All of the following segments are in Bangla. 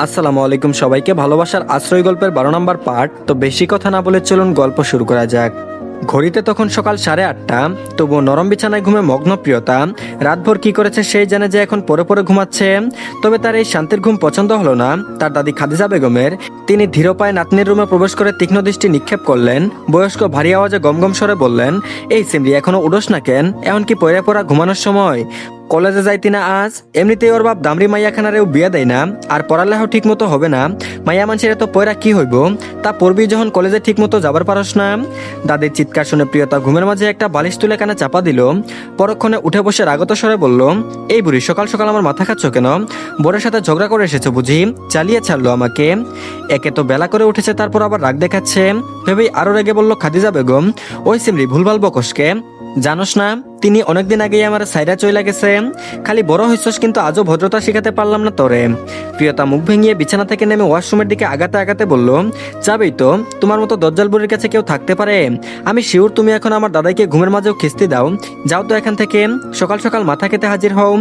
আসসালামু আলাইকুম সবাইকে। ভালোবাসার আশ্রয় গল্পের 12 নম্বর পার্ট। তো বেশি কথা না বলে চলুন গল্প শুরু করা যাক। ঘড়িতে তখন সকাল 8:30। তবুও নরম বিছানায় ঘুমে মগ্ন প্রিয়তা রাতভর কি করেছে সেই জানে যে এখন পরে পরে ঘুমাচ্ছে। তবে তার এই শান্তির ঘুম পছন্দ হলো না তার দাদি খাদিজা বেগমের। তিনি ধীর পায়ে নাতনির রুমে প্রবেশ করে তীক্ষ্ণ দৃষ্টি নিক্ষেপ করলেন। বয়স্ক ভারী আওয়াজে গমগম স্বরে বললেন, এই সিমরি এখনো উডোস না কেন? এমন কি পয়রা পড়া ঘুমানোর সময়? কলেজে যাইতি না আজ? এমনিতেই ওর বাপ দামরি মাইয়াখানারেও বিয়া দেয় না, আর পড়ালেখাও ঠিক মতো হবে না। মাইয়া মানুষের এত পয়রা কি হইব? তা পড়বি যখন কলেজে ঠিক মতো যাবার পারস না। দাদির চিৎকার শুনে প্রিয়তা ঘুমের মাঝে একটা বালিশ তুলে কানে চাপা দিল। পরক্ষণে উঠে বসে রাগত স্বরে বলল, এই বুড়ি সকাল সকাল আমার মাথা খাচ্ছ কেন? বোরের সাথে ঝগড়া করে এসেছো বুঝি? চালিয়ে ছাড়লো আমাকে। একে তো বেলা করে উঠেছে, তারপর আবার রাগ দেখাচ্ছে। ভেবেই আরো রেগে বলল খাদিজা বেগম, ওই সিমরি ভুলভাল বকসকে। জানোস না তিনি অনেকদিন আগেই আমার সাইরা চইলা গেছে। খালি বড় হইছস কিন্তু আজও ভদ্রতা শিখাতে পারলাম না তোরে। প্রিয়তা মুখ ভেঙিয়ে বিছানা থেকে নেমে ওয়াশরুমের দিকে আগাতে আগাতে বলল, যাবেই তো? তোমার মতো দজ্জাল বুড়ির কাছে কেউ থাকতে পারে? আমি শিওর তুমি এখন আমার দাদাইকে ঘুমের মাঝেও খিস্তি দাও। যাও তো এখান থেকে, সকাল সকাল মাথা খেতে হাজির হও।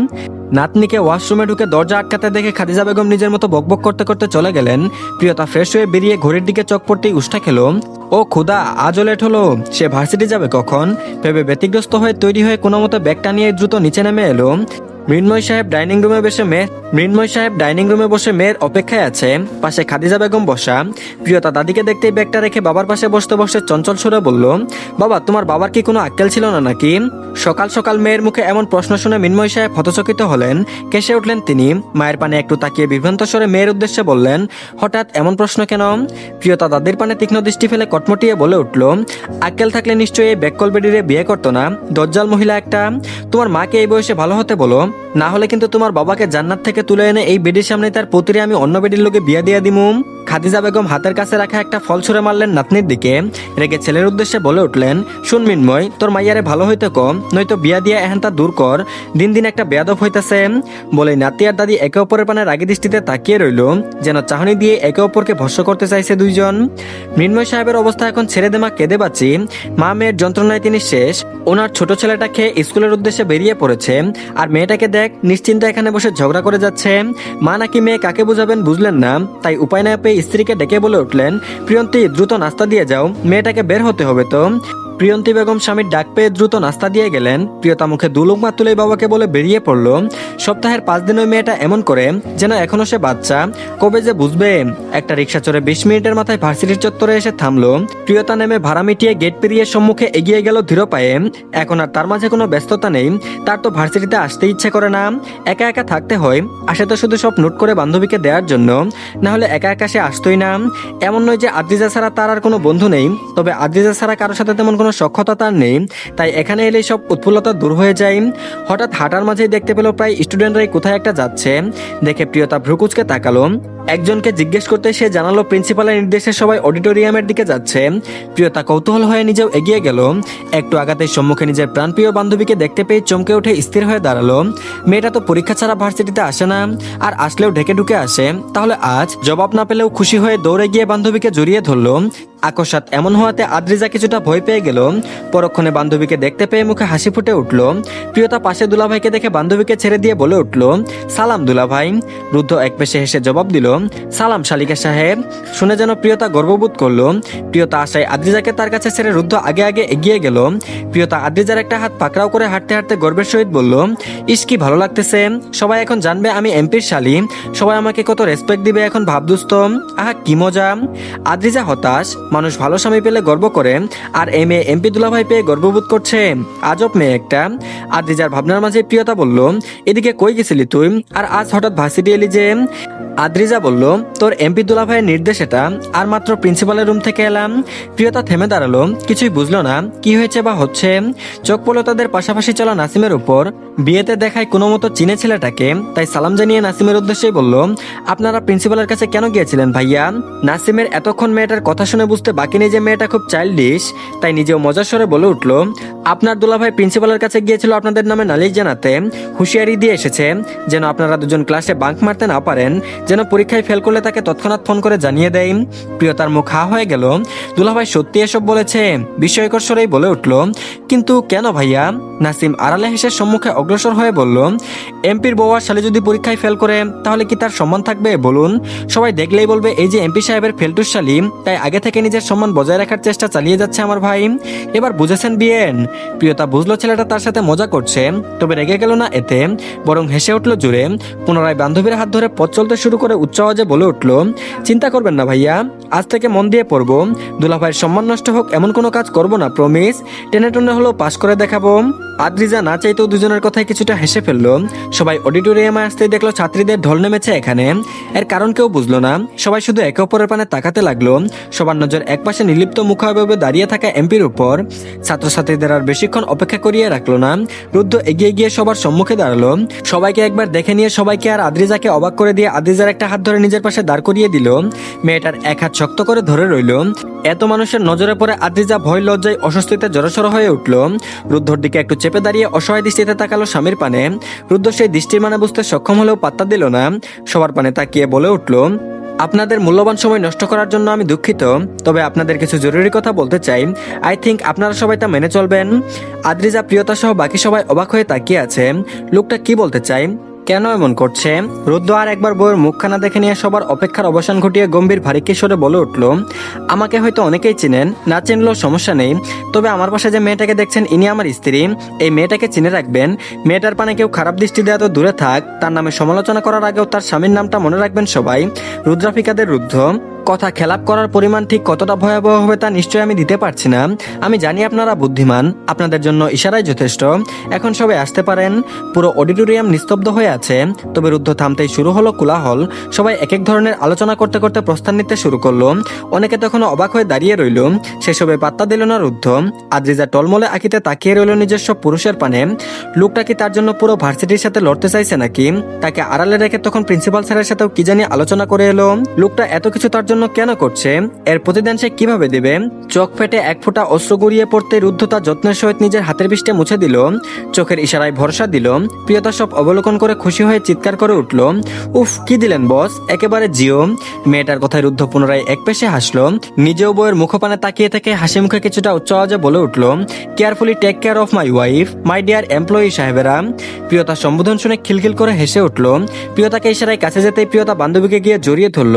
নাতনিকে ওয়াশরুমে ঢুকে দরজা আটকাতে দেখে খাদিজা বেগম নিজের মতো বকবক করতে করতে চলে গেলেন। প্রিয়তা ফ্রেশ হয়ে বেরিয়ে ঘড়ির দিকে চোখ পড়তেই উষ্টা খেলো। ও খুদা, আজও লেট হলো। সে ভার্সিটি যাবে কখন ভেবে ব্যতিগ্রস্ত হয়ে তৈরি হয়ে কোনো মতো ব্যাগটা নিয়ে দ্রুত নিচে নেমে এলো। মৃন্ময় সাহেব ডাইনিং রুমে বসে মেয়ের অপেক্ষায় আছে। পাশে খাদিজা বেগম বসা। প্রিয়তা দাদিকে দেখতেই ব্যাগটা রেখে বাবার পাশে বসতে বসে চঞ্চল সুরে বলল, বাবা, তোমার বাবার কি কোনো আক্কেল ছিল না নাকি? সকাল সকাল মেয়ের মুখে এমন প্রশ্ন শুনে মৃন্ময় সাহেব হতচকিত হলেন। কেসে উঠলেন তিনি। মায়ের পানে একটু তাকিয়ে বিভ্রান্ত স্বরে মেয়ের উদ্দেশ্যে বললেন, হঠাৎ এমন প্রশ্ন কেন? প্রিয়তা দাদির পানে তীক্ষ্ণ দৃষ্টি ফেলে কটমটিয়ে বলে উঠল, আক্কেল থাকলে নিশ্চয়ই এই ব্যাককল বেডিরে বিয়ে করতো না, দজ্জাল মহিলা একটা। তোমার মাকে এই বয়সে ভালো হতে বলো, না হলে কিন্তু তোমার বাবাকে জান্নাত থেকে তুলে এনে এই বেডির সামনে তার পতিরে আমি অন্য বেডির লোকে বিয়ে দিয়ে দিমু। খাদিজা বেগম হাতের কাছে রাখা একটা ফল ছুঁড়ে মারলেন নাতনির দিকে। রেগে ছেলের উদ্দেশ্যে বলে উঠলেন, শুন মিন্ময়, তোর মাইয়ারে ভালো হইতে কম, নয়তো বিয়া দিয়া এহেনটা দূর কর। দিন দিন একটা বেয়াদব হইতেছে। বলে নাতি আর দাদি একে অপরের পানে রাগী দৃষ্টিতে তাকিয়ে রইল, যেন চাহনি দিয়ে একে অপরকে ভস্য করতে চাইছে দুইজন। মৃন্ময় সাহেবের অবস্থা এখন ছেড়ে দেমা কেঁদে বাঁচি। মা মেয়ের যন্ত্রণায় তিনি শেষ। ওনার ছোট ছেলেটাকে স্কুলের উদ্দেশ্যে বেরিয়ে পড়েছে, আর মেয়েটাকে দেখ নিশ্চিন্তে এখানে বসে ঝগড়া করে যাচ্ছে। মা নাকি মেয়ে কাকে বুঝাবেন বুঝলেন না, তাই উপায় না পেয়ে স্ত্রীকে ডেকে বলে উঠলেন, প্রিয়ন্তী, দ্রুত নাস্তা দিয়ে যাও, মেয়েটাকে বের হতে হবে তো। প্রিয়ন্তী বেগম স্বামীর ডাক পেয়ে দ্রুত নাস্তা দিয়ে গেলেন। প্রিয়তা মুখে দুলুকমা তুলেই বাবাকে বলে বেরিয়ে পড়ল। সপ্তাহের 5 দিন ওই মেয়েটা এমন করে যেন এখনো সে বাচ্চা। কবে যে বুঝবে? একটা রিক্সা চড়ে 20 মিনিটের মাথায় ভার্সিটির চত্বরে এসে থামলো। প্রিয়তা নেমে ভাড়া মিটিয়ে গেট পেরিয়ে সম্মুখে এগিয়ে গেল ধীর পায়ে। এখন আর তার মাঝে কোনো ব্যস্ততা নেই। তার তো ভার্সিটিতে আসতে ইচ্ছে করে না, একা একা থাকতে হয়। আসে তো শুধু সব নোট করে বান্ধবীকে দেওয়ার জন্য, না হলে একা একা সে আসতোই না। এমন নয় যে আদ্রিজা ছাড়া তার আর কোনো বন্ধু নেই, তবে আদ্রিজা ছাড়া কারোর সাথে তেমন কোনো সখ্যতা তার নেই, তাই এখানে এলেই সব উৎফুল্লতা দূর হয়ে যায়। হঠাৎ হাঁটার মাঝেই দেখতে পেল প্রায় স্টুডেন্টরাই কোথায় একটা যাচ্ছে। দেখে প্রিয়তা ভ্রুকুচকে তাকালো। একজনকে জিজ্ঞেস করতে সে জানালো প্রিন্সিপালের নির্দেশে সবাই অডিটোরিয়ামের দিকে যাচ্ছে। প্রিয়তা কৌতূহল হয়ে নিজেও এগিয়ে গেল। একটু আগাতেই সম্মুখে নিজের প্রাণপ্রিয় বান্ধবীকে দেখতে পেয়ে চমকে উঠে স্থির হয়ে দাঁড়ালো। মেয়েটা তো পরীক্ষা ছাড়া ভার্সিটিতে আসে না, আর আসলেও ঢেকে ঢুকে আসে। তাহলে আজ জবাব না পেলেও খুশি হয়ে দৌড়ে গিয়ে বান্ধবীকে জড়িয়ে ধরলো। আকস্মাৎ এমন হওয়াতে আদ্রিজা কিছুটা ভয় পেয়ে গেল। পরক্ষণে বান্ধবীকে দেখতে পেয়ে মুখে হাসি ফুটে উঠল। প্রিয়তা পাশে দুলাভাইকে দেখে বান্ধবীকে ছেড়ে দিয়ে বলে উঠল, সালাম দুলাভাই। রুদ্ধ এক পেশে হেসে জবাব দিল, সালাম শালিকা সাহেব। শুনে যেন প্রিয়তা গর্ববোধ করলো। প্রিয়তা আশায় আদ্রিজাকে তার কাছে ছেড়ে রুদ্ধ আগে আগে এগিয়ে গেল। প্রিয়তা আদ্রিজার একটা হাত পাকড়াও করে হাঁটতে হাঁটতে গর্বের সহিত বলল, ইস কি ভালো লাগতেছে, সবাই এখন জানবে আমি এমপির শালী, সবাই আমাকে কত রেসপেক্ট দিবে এখন ভাবদুস্ত। আহা কি মজা। আদ্রিজা হতাশ, মানুষ ভালো স্বামী পেলে গর্ব করে, আর এই মেয়ে এমপি দুলাভাই পেয়ে গর্ববোধ করছে। আজব মেয়ে একটা। আদ্রিজার ভাবনার মাঝে প্রিয়তা বলল, এদিকে কই গেছিলি তুই, আর আজ হঠাৎ ভার্সিটি এলি যে? আদ্রিজা বলল, তোর এমপি দুলাভাইয়ের নির্দেশ এটা, আর মাত্র প্রিন্সিপালের রুম থেকে এলাম। প্রিয়তা থেমে দাঁড়ালো, কিছুই বুঝলো না কি হয়েছে বা হচ্ছে। চোখ পড়লো তাদের পাশাপাশি চলা নাসিমের উপর। বিয়েতে দেখায় কোনো মতো চিনে ছেলেটাকে, তাই সালাম জানিয়ে নাসিমের উদ্দেশ্যেই বলল, আপনারা প্রিন্সিপালের কাছে কেন গিয়েছিলেন ভাইয়া? নাসিমের এতক্ষণ মেয়েটার কথা শুনে বুঝতে বুঝতে বাকি নেই যে মেয়েটা খুব চাইল্ডিশ, তাই নিজেও মজার স্বরে বলে উঠল, আপনার দুলাভাই প্রিন্সিপালের কাছে গিয়েছিল আপনাদের নামে নালিশ জানাতে, হুঁশিয়ারি দিয়ে এসেছে যেন আপনারা দুজন ক্লাসে বাঙ্ক মারতে না পারেন, যেন পরীক্ষায় ফেল করলে তাকে তৎক্ষণাৎ ফোন করে জানিয়ে দেয়। প্রিয়তার মুখ হা হয়ে গেল। দুলাভাই সত্যি এসব বলেছে? বিস্ময়কর স্বরেই বলে উঠল, কিন্তু কেন ভাইয়া? নাসিম আড়ালে হেসে সম্মুখে অগ্রসর হয়ে বলল, এমপির বউ আর শালি যদি পরীক্ষায় ফেল করে তাহলে কি তার সম্মান থাকবে বলুন? সবাই দেখলেই বলবে এই যে এমপি সাহেবের ফেলটুস শালি, তাই আগে থেকে নিজের সম্মান বজায় রাখার চেষ্টা চালিয়ে যাচ্ছে আমার ভাই। এবার বুঝেছেন বিয়েন? প্রিয়তা বুঝলো ছেলেটা তার সাথে মজা করছে, তবে রেগে গেল না এতে, বরং হেসে উঠল জোরে। পুনরায় বান্ধবীর হাত ধরে পথ চলতে শুরু করে উচ্চ আওয়াজে বলে উঠল, চিন্তা করবেন না ভাইয়া, আজ থেকে মন দিয়ে পড়বো। দুলাভাইয়ের সম্মান নষ্ট হোক এমন কোনো কাজ করবো না, প্রমিস। টেনে টনে হলেও পাশ করে দেখাবো। আদ্রিজা না চাইতেও দুজনের কথায় কিছুটা হেসে ফেললো। সবাই অডিটোরিয়ামে আসতেই দেখলো ছাত্রীদের ঢল নেমেছে এখানে। এর কারণ কেউ বুঝলো না, সবাই শুধু একে অপরের পানে তাকাতে লাগলো। সবার নজর একপাশে নির্লিপ্ত মুখাভাবে দাঁড়িয়ে থাকা এমপির উপর। ছাত্রছাত্রীদের আর বেশিক্ষণ অপেক্ষা করিয়ে রাখলো না, রুদ্র এগিয়ে গিয়ে সবার সম্মুখে দাঁড়ালো। সবাইকে একবার দেখে নিয়ে সবাইকে আর আদ্রিজাকে অবাক করে দিয়ে আদ্রিজার একটা হাত ধরে নিজের পাশে দাঁড় করিয়ে দিল। মেয়েটার এক হাত শক্ত করে ধরে রইল। এত মানুষের নজরে পড়ে আদ্রিজা ভয় লজ্জায় অস্বস্তিতে জড়সড় হয়ে উঠল। রুদ্ধর দিকে একটু চেপে দাঁড়িয়ে অসহায় দৃষ্টিতে তাকালো স্বামীর পানে। রুদ্র সেই দৃষ্টির মানে বুঝতে সক্ষম হলেও পাত্তা দিল না। সবার পানে তাকিয়ে বলে উঠল, আপনাদের মূল্যবান সময় নষ্ট করার জন্য আমি দুঃখিত, তবে আপনাদের কিছু জরুরি কথা বলতে চাই। আই থিঙ্ক আপনারা সবাই তা মেনে চলবেন। আদ্রিজা, প্রিয়তা সহ বাকি সবাই অবাক হয়ে তাকিয়ে আছে। লোকটা কি বলতে চাই, কেন এমন করছে? রুদ্র আর একবার বউয়ের মুখখানা দেখে নিয়ে সবার অপেক্ষার অবসান ঘটিয়ে গম্ভীর ভারী কিশোরে বলে উঠল, আমাকে হয়তো অনেকেই চিনেন, না চিনলেও সমস্যা নেই, তবে আমার পাশে যে মেয়েটাকে দেখছেন ইনি আমার স্ত্রী। এই মেয়েটাকে চিনে রাখবেন। মেয়েটার পানে কেউ খারাপ দৃষ্টি দেওয়া তো দূরে থাক, তার নামে সমালোচনা করার আগেও তার স্বামীর নামটা মনে রাখবেন সবাই, রুদ্রাফিকাদের রুদ্ধ। কথা খেলাপ করার পরিমাণ ঠিক কতটা ভয়াবহ হবে তা নিশ্চয়ই আমি দিতে পারছি না। আমি জানি আপনারা বুদ্ধিমান, আপনাদের জন্য ইশারাই যথেষ্ট। এখন সবাই আসতে পারেন। পুরো অডিটোরিয়াম নিস্তব্ধ হয়ে আছে, তবে রুদ্ধ থামতেই শুরু হলো কোলাহল। সবাই এক এক ধরনের আলোচনা করতে করতে প্রস্থান নিতে শুরু করলো। অনেকে তখনও অবাক হয়ে দাঁড়িয়ে রইল, সেসবে পাত্তা দিল না রুদ্ধ। আদ্রিজা টলমলে আঁকিতে তাকিয়ে রইল নিজস্ব পুরুষের পানে। লোকটা কি তার জন্য পুরো ভার্সিটির সাথে লড়তে চাইছে নাকি? তাকে আড়ালে রেখে তখন প্রিন্সিপাল স্যারের সাথেও কি জানি আলোচনা করে এলো। লোকটা এত কিছু তার জন্য কেন করছে? এর প্রতিদান সে কিভাবে দেবে? চোখ ফেটে এক ফোঁটা অশ্রু গড়িয়ে পড়তে রুদ্ধ তা যত্নের সহিত নিজের হাতের পৃষ্ঠে মুছে দিল। চোখের ইশারায় ভরসা দিল। প্রিয়তা সব অবলোকন করে খুশি হয়ে চিৎকার করে উঠল, উফ কি দিলেন বস, একেবারে জিও। মেয়েটার কথায় রুদ্ধ পুনরায় এক পেশে হাসলো। নিজেও বউয়ের মুখপানে তাকিয়ে থেকে হাসি মুখে কিছুটা উচ্চ আওয়াজে বলে উঠল, carefully take care of my wife, my dear employee সাহেবেরা। প্রিয়তা সম্বোধন শুনে খিলখিল করে হেসে উঠল। প্রিয়তাকে ইশারায় কাছে যেতেই প্রিয়তা বান্ধবীকে গিয়ে জড়িয়ে ধরল।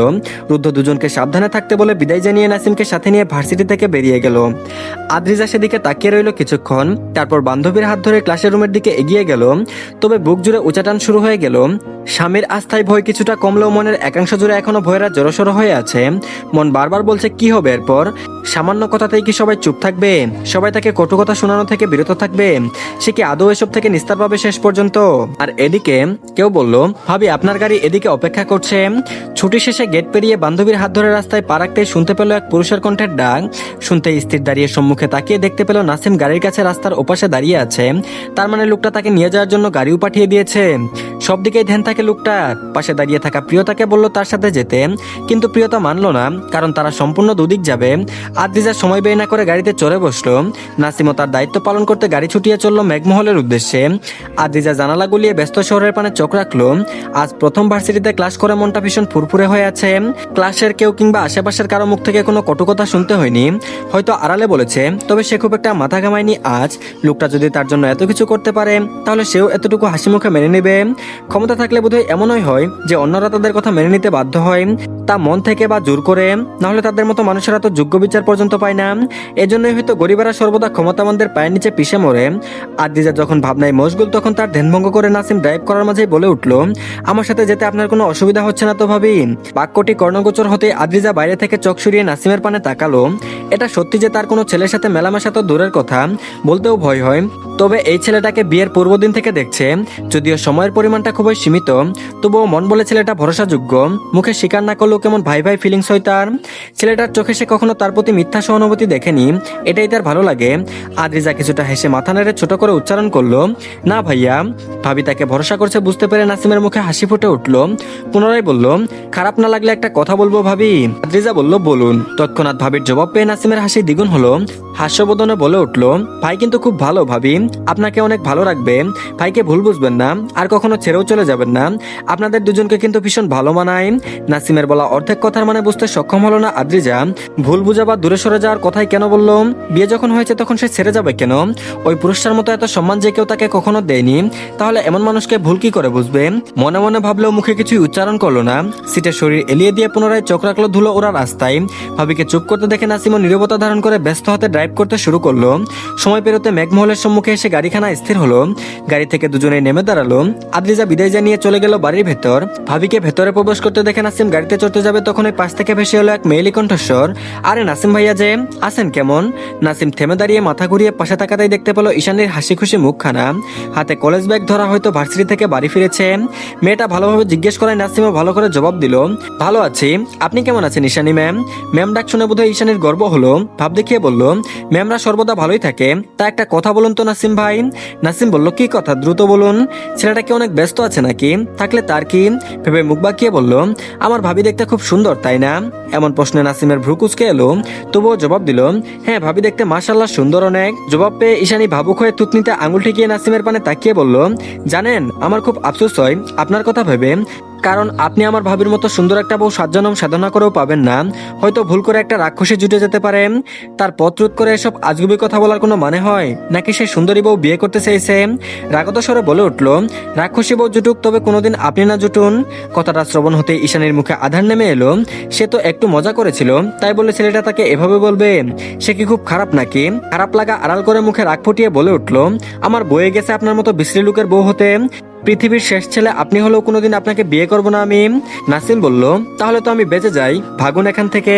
রুদ্ধ দুজনকে সাবধানে থাকতে বলে বিদায় জানিয়ে নাসিমকে সাথে নিয়ে ভার্সিটি থেকে বেরিয়ে গেল। আদ্রিজা সেদিকে তাকিয়ে রইল কিছুক্ষণ, তারপর বান্ধবীর হাত ধরে ক্লাসের রুমের দিকে এগিয়ে গেল। তবে বুক জুড়ে উচাটান শুরু হয়ে গেল। স্বামীর আস্থায় ভয় কিছুটা কমলেও মনের একাংশ জুড়ে এখনো ভয়েরা জড়সড় হয়ে আছে। মন বারবার বলছে কি হবে এরপর? সামান্য কথাতেই কি সবাই চুপ থাকবে? সবাই তাকে কটু কথা শোনানো থেকে বিরত থাকবে? সে কি আদৌ এসব থেকে নিস্তার পাবে শেষ পর্যন্ত? আর এদিকে কেউ বলল, ভাবি আপনার গাড়ি এদিকে অপেক্ষা করছে। ছুটি শেষে গেট পেরিয়ে বান্ধবীর হাত ধরে রাস্তায় পা রাখতেই শুনতে পেল এক পুরুষের কণ্ঠের ডাক। শুনতে স্থির দাঁড়িয়ে সম্মুখে তাকিয়ে দেখতে পেল নাসিম গাড়ির কাছে রাস্তার ওপাশে দাঁড়িয়ে আছে। তার মানে লোকটা তাকে নিয়ে যাওয়ার জন্য গাড়িও পাঠিয়ে দিয়েছে। সব দিকেই ধ্যান থাকে লোকটার। পাশে দাঁড়িয়ে থাকা প্রিয়তাকে বলল তার সাথে যেতে, কিন্তু প্রিয়তা মানলো না, কারণ তারা সম্পূর্ণ দুদিক যাবে। আদ্রিজা সময় ব্যয় না করে গাড়িতে চড়ে বসলো। নাসিমও তার দায়িত্ব পালন করতে গাড়ি ছুটিয়ে চলল মেঘমহলের উদ্দেশ্যে। আদ্রিজা জানালা গুলিয়ে ব্যস্ত শহরের পানে চোখ রাখলো। আজ প্রথম ভার্সিটিতে ক্লাস করে মনটা ভীষণ ফুরফুরে হয়ে আছে। ক্লাসের কেউ কিংবা আশেপাশের কারো মুখ থেকে কোনো কটু কথা শুনতে হয়নি। হয়তো আড়ালে বলেছে, তবে সে খুব একটা মাথা ঘামায়নি আজ। লোকটা যদি তার জন্য এত কিছু করতে পারে, তাহলে সেও এতটুকু হাসি মুখে মেনে নেবে। ক্ষমতা থাকলে বোধহয় এমনই হয় যে অন্যরা তাদের কথা মেনে নিতে বাধ্য হয়, তা মন থেকে বা জোর করে। নাহলে তাদের মতো মানুষেরা তো যোগ্য বিচার পর্যন্ত পায় না। এজন্যই হয়তো গরিবেরা সর্বদা ক্ষমতাবানদের পায়ের নিচে পিষে মরে। আদ্রিজা যখন ভাবনায় মশগুল, তখন তার ধ্যানভঙ্গ করে নাসিম ড্রাইভ করার মাঝেই বলে উঠল, আমার সাথে যেতে আপনার কোনো অসুবিধা হচ্ছে না তো ভাবি? বাক্যটি কর্ণগোচর হতে আদ্রিজা বাইরে থেকে চোখ সরিয়ে নাসিমের পানে তাকালো। এটা সত্যি যে তার কোনো ছেলের সাথে মেলামেশা তো দূরের কথা, বলতেও ভয় হয়। তবে এই ছেলেটাকে বিয়ের পূর্বদিন থেকে দেখছে, যদিও সময়ের পরিমাণটা খুবই সীমিত, তবুও মন বলে ছেলেটা ভরসাযোগ্য। মুখে স্বীকার না করলেও কেমন ভাই ভাই ফিলিংস হয় তার। ছেলেটার চোখে সে কখনো তার প্রতি মিথ্যা সহানুভূতি দেখেনি, এটাই তার ভালো লাগে। আদ্রিজা কিছুটা হেসে মাথা নেড়ে ছোট করে উচ্চারণ করলো, না ভাইয়া। ভাবি তাকে ভরসা করছে বুঝতে পেরে নাসিমের মুখে হাসি ফুটে উঠল। পুনরায় বলল, খারাপ না লাগলে একটা কথা বলবো ভাবি। আদ্রিজা বলল, বলুন। তৎক্ষণাৎ ভাবির জবাব পেয়ে নাসিমের হাসি দ্বিগুণ হলো। হাস্যবোধনে বলে উঠল, ভাই কিন্তু খুব ভালো ভাবি, আপনাকে অনেক ভালো রাখবে। ভাইকে ভুল বুঝবেন না, আর কখনো ছেড়েও চলে যাবেন না। আপনাদের দুজনকে কিন্তু ভীষণ ভালো মানায়। নাসিমের বলা অর্ধেক কথার মানে বুঝতে সক্ষম হলো না আদ্রিজা। ভুল বুঝা বা দূরে সরে যাওয়ার কথাই কেন বলল? বিয়ে যখন হয়েছে তখন সে ছেড়ে যাবে কেন? ওই পুরুষটার মতো এত সম্মান যে কেউ তাকে কখনো দেয়নি, তাহলে এমন মানুষকে ভুল কি করে বুঝবে? মনে মনে ভাবলেও মুখে কিছুই উচ্চারণ করলো না। সিটের শরীর এলিয়ে দিয়ে পুনরায় চোখ রাখলো ধুলো ওরা রাস্তায়। ভাবিকে চুপ করতে দেখে নাসিমও নীরবতা ধারণ করে ব্যস্ত হাতে ড্রাইভ করতে শুরু করলো। সময় পেরোতে মেঘমহলের সম্মুখে এসে গাড়িখানা স্থির হলো। গাড়ি থেকে দুজনেই নেমে দাঁড়ালো। আদ্রিজা বিদায় জানিয়ে চলে গেল বাড়ির ভেতর। ভাবিকে ভেতরে প্রবেশ করতে দেখে নাসিম গাড়িতে চড়তে যাবে, তখন ওই পাশ থেকে ভেসে এলো এক মেয়েলি কণ্ঠস্বর, আরে নাসিম ভাইয়া যে, আছেন কেমন? নাসিম থেমে দাঁড়িয়ে মাথা ঘুরিয়ে পাশে তাকাতেই দেখতে পেল ঈশানীর হাসি খুশি মুখখানা। হাতে কলেজ ব্যাগ ধরা, হয়তো ভার্সিটি থেকে বাড়ি ফিরেছে। মেয়েটা ভালোভাবে জিজ্ঞেস করায় নাসিমও ভালো করে জবাব দিল, ভালো আছি, আপনি কেমন আছেন ঈশানী ম্যাম? ম্যাম ডাক শুনে বোধহয় ঈশানীর গর্ব হলো, ভাব দেখিয়ে বলল, ম্যামরা সর্বদা ভালোই থাকে, তা একটা কথা বলুন তো নাসিম ভাই। নাসিম বলল, কি কথা, দ্রুত বলুন। ছেলেটা কি অনেক ব্যস্ত আছে নাকি? থাকলে তার কি? ভেবে মুখ বাঁকিয়ে বলল, আমার ভাবি দেখতে খুব সুন্দর তাই না? এমন প্রশ্নে নাসিমের ভ্রু কুঁচকে এলো, তবুও জবাব দিল, হ্যাঁ ভাবি দেখতে মাশাআল্লাহ সুন্দর অনেক। জবাব পেয়ে ঈশানী ভাবুক হয়ে থুতনিতে আঙুল ঠেকিয়ে নাসিমের পানে তাকিয়ে বলল, জানেন আমার খুব আফসোস হয় আপনার কথা ভেবে, কারণ আপনি আমার ভাবির মতো সুন্দর একটা বউ 7 জনম সাধনা করেও পাবেন না। হয়তো ভুল করে একটা রাক্ষসী জুটে যেতে পারে। তার পথ রোধ করে এসব আজগুবি কথা বলার কোনো মানে হয় নাকি? সে সুন্দরী বউ বিয়ে করতে চাইছে। রাগত স্বরে বলে উঠল, রাক্ষসী বউ জুটুক, তবে কোনোদিন আপনি না জুটুন। কথাটা শ্রবণ হতে ঈশানীর মুখে আধার নেমে এলো। সে তো একটু মজা করেছিল, তাই বলে ছেলেটা তাকে এভাবে বলবে? সে কি খুব খারাপ নাকি? খারাপ লাগা আড়াল করে মুখে রাগ ফুটিয়ে বলে উঠল, আমার বয়ে গেছে আপনার মতো বিশ্রী লোকের বউ হতে। পৃথিবীর শেষ ছেলে আপনি হলেও কোনোদিন আপনাকে বিয়ে করব না আমি। নাসিম বলল, তাহলে তো আমি বেঁচে যাই, ভাগুন এখান থেকে।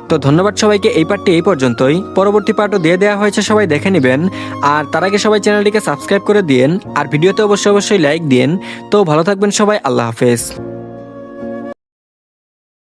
তো ধন্যবাদ সবাইকে, এই পার্টটি এই পর্যন্তই। পরবর্তী পার্টও দিয়ে দেওয়া হয়েছে, সবাই দেখে নেবেন। আর তার আগে সবাই চ্যানেলটিকে সাবস্ক্রাইব করে দিন, আর ভিডিওতে অবশ্যই লাইক দিন। তো ভালো থাকবেন সবাই, আল্লাহ হাফেজ।